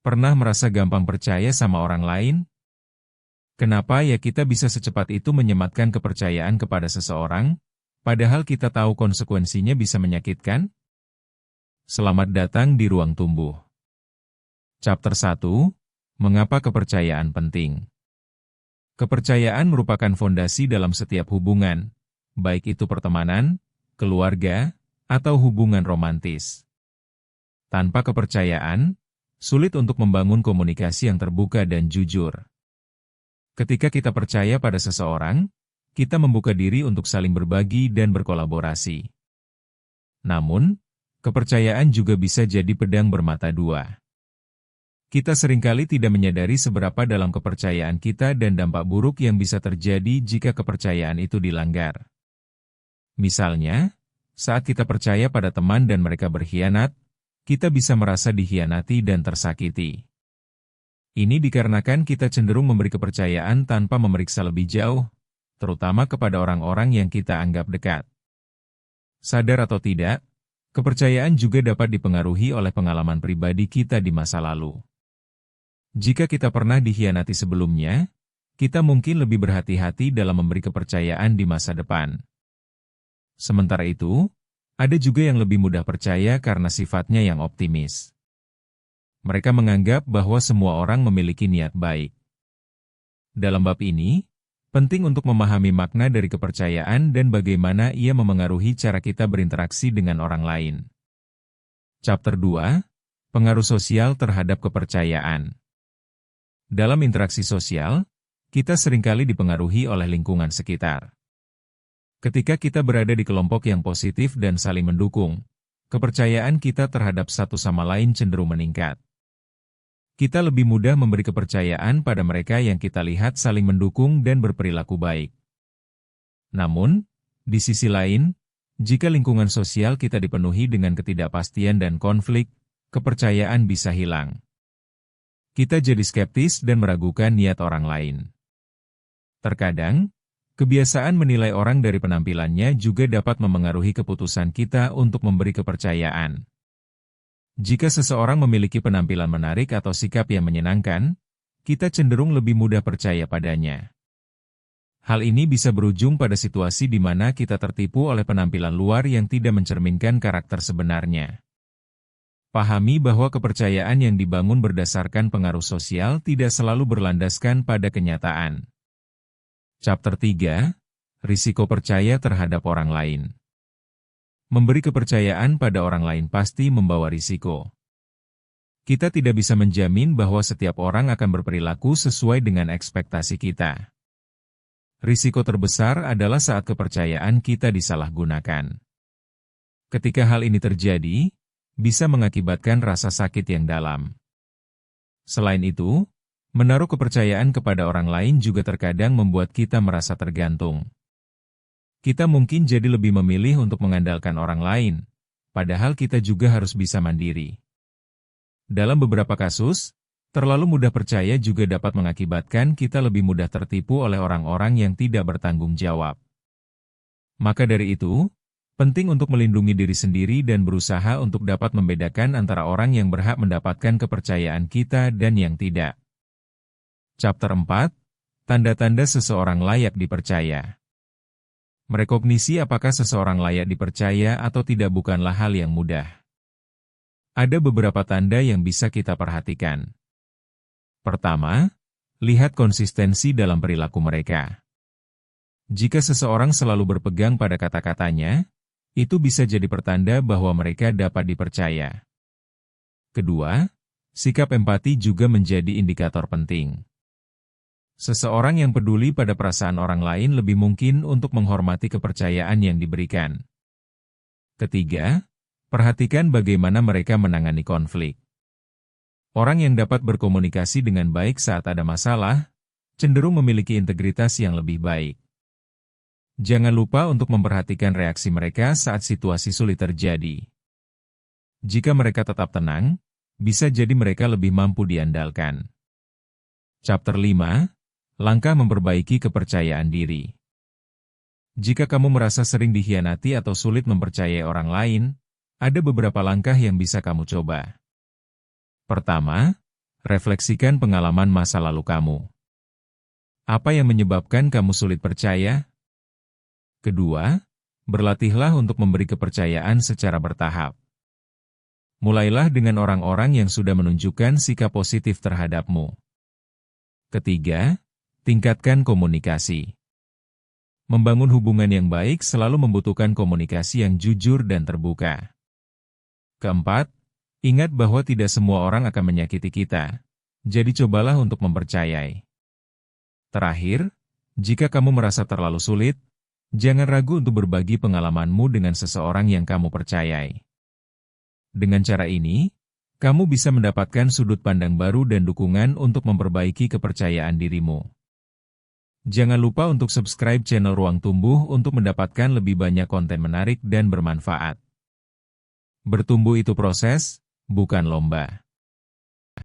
Pernah merasa gampang percaya sama orang lain? Kenapa ya kita bisa secepat itu menyematkan kepercayaan kepada seseorang, padahal kita tahu konsekuensinya bisa menyakitkan? Selamat datang di Ruang Tumbuh. Chapter 1, Mengapa Kepercayaan Penting? Kepercayaan merupakan fondasi dalam setiap hubungan, baik itu pertemanan, keluarga, atau hubungan romantis. Tanpa kepercayaan, sulit untuk membangun komunikasi yang terbuka dan jujur. Ketika kita percaya pada seseorang, kita membuka diri untuk saling berbagi dan berkolaborasi. Namun, kepercayaan juga bisa jadi pedang bermata dua. Kita seringkali tidak menyadari seberapa dalam kepercayaan kita dan dampak buruk yang bisa terjadi jika kepercayaan itu dilanggar. Misalnya, saat kita percaya pada teman dan mereka berkhianat, kita bisa merasa dikhianati dan tersakiti. Ini dikarenakan kita cenderung memberi kepercayaan tanpa memeriksa lebih jauh, terutama kepada orang-orang yang kita anggap dekat. Sadar atau tidak, kepercayaan juga dapat dipengaruhi oleh pengalaman pribadi kita di masa lalu. Jika kita pernah dikhianati sebelumnya, kita mungkin lebih berhati-hati dalam memberi kepercayaan di masa depan. Sementara itu, ada juga yang lebih mudah percaya karena sifatnya yang optimis. Mereka menganggap bahwa semua orang memiliki niat baik. Dalam bab ini, penting untuk memahami makna dari kepercayaan dan bagaimana ia memengaruhi cara kita berinteraksi dengan orang lain. Chapter 2, Pengaruh Sosial Terhadap Kepercayaan. Dalam interaksi sosial, kita seringkali dipengaruhi oleh lingkungan sekitar. Ketika kita berada di kelompok yang positif dan saling mendukung, kepercayaan kita terhadap satu sama lain cenderung meningkat. Kita lebih mudah memberi kepercayaan pada mereka yang kita lihat saling mendukung dan berperilaku baik. Namun, di sisi lain, jika lingkungan sosial kita dipenuhi dengan ketidakpastian dan konflik, kepercayaan bisa hilang. Kita jadi skeptis dan meragukan niat orang lain. Terkadang, kebiasaan menilai orang dari penampilannya juga dapat memengaruhi keputusan kita untuk memberi kepercayaan. Jika seseorang memiliki penampilan menarik atau sikap yang menyenangkan, kita cenderung lebih mudah percaya padanya. Hal ini bisa berujung pada situasi di mana kita tertipu oleh penampilan luar yang tidak mencerminkan karakter sebenarnya. Pahami bahwa kepercayaan yang dibangun berdasarkan pengaruh sosial tidak selalu berlandaskan pada kenyataan. Chapter 3, Risiko Percaya Terhadap Orang Lain. Memberi kepercayaan pada orang lain pasti membawa risiko. Kita tidak bisa menjamin bahwa setiap orang akan berperilaku sesuai dengan ekspektasi kita. Risiko terbesar adalah saat kepercayaan kita disalahgunakan. Ketika hal ini terjadi, bisa mengakibatkan rasa sakit yang dalam. Selain itu, menaruh kepercayaan kepada orang lain juga terkadang membuat kita merasa tergantung. Kita mungkin jadi lebih memilih untuk mengandalkan orang lain, padahal kita juga harus bisa mandiri. Dalam beberapa kasus, terlalu mudah percaya juga dapat mengakibatkan kita lebih mudah tertipu oleh orang-orang yang tidak bertanggung jawab. Maka dari itu, penting untuk melindungi diri sendiri dan berusaha untuk dapat membedakan antara orang yang berhak mendapatkan kepercayaan kita dan yang tidak. Chapter 4, Tanda-tanda seseorang layak dipercaya. Merekognisi apakah seseorang layak dipercaya atau tidak bukanlah hal yang mudah. Ada beberapa tanda yang bisa kita perhatikan. Pertama, lihat konsistensi dalam perilaku mereka. Jika seseorang selalu berpegang pada kata-katanya, itu bisa jadi pertanda bahwa mereka dapat dipercaya. Kedua, sikap empati juga menjadi indikator penting. Seseorang yang peduli pada perasaan orang lain lebih mungkin untuk menghormati kepercayaan yang diberikan. Ketiga, perhatikan bagaimana mereka menangani konflik. Orang yang dapat berkomunikasi dengan baik saat ada masalah, cenderung memiliki integritas yang lebih baik. Jangan lupa untuk memperhatikan reaksi mereka saat situasi sulit terjadi. Jika mereka tetap tenang, bisa jadi mereka lebih mampu diandalkan. Chapter 5, Langkah Memperbaiki Kepercayaan Diri. Jika kamu merasa sering dikhianati atau sulit mempercayai orang lain, ada beberapa langkah yang bisa kamu coba. Pertama, Refleksikan pengalaman masa lalu kamu. Apa yang menyebabkan kamu sulit percaya? Kedua, berlatihlah untuk memberi kepercayaan secara bertahap. Mulailah dengan orang-orang yang sudah menunjukkan sikap positif terhadapmu. Ketiga, tingkatkan komunikasi. Membangun hubungan yang baik selalu membutuhkan komunikasi yang jujur dan terbuka. Keempat, ingat bahwa tidak semua orang akan menyakiti kita. Jadi cobalah untuk mempercayai. Terakhir, jika kamu merasa terlalu sulit, jangan ragu untuk berbagi pengalamanmu dengan seseorang yang kamu percayai. Dengan cara ini, kamu bisa mendapatkan sudut pandang baru dan dukungan untuk memperbaiki kepercayaan dirimu. Jangan lupa untuk subscribe channel Ruang Tumbuh untuk mendapatkan lebih banyak konten menarik dan bermanfaat. Bertumbuh itu proses, bukan lomba.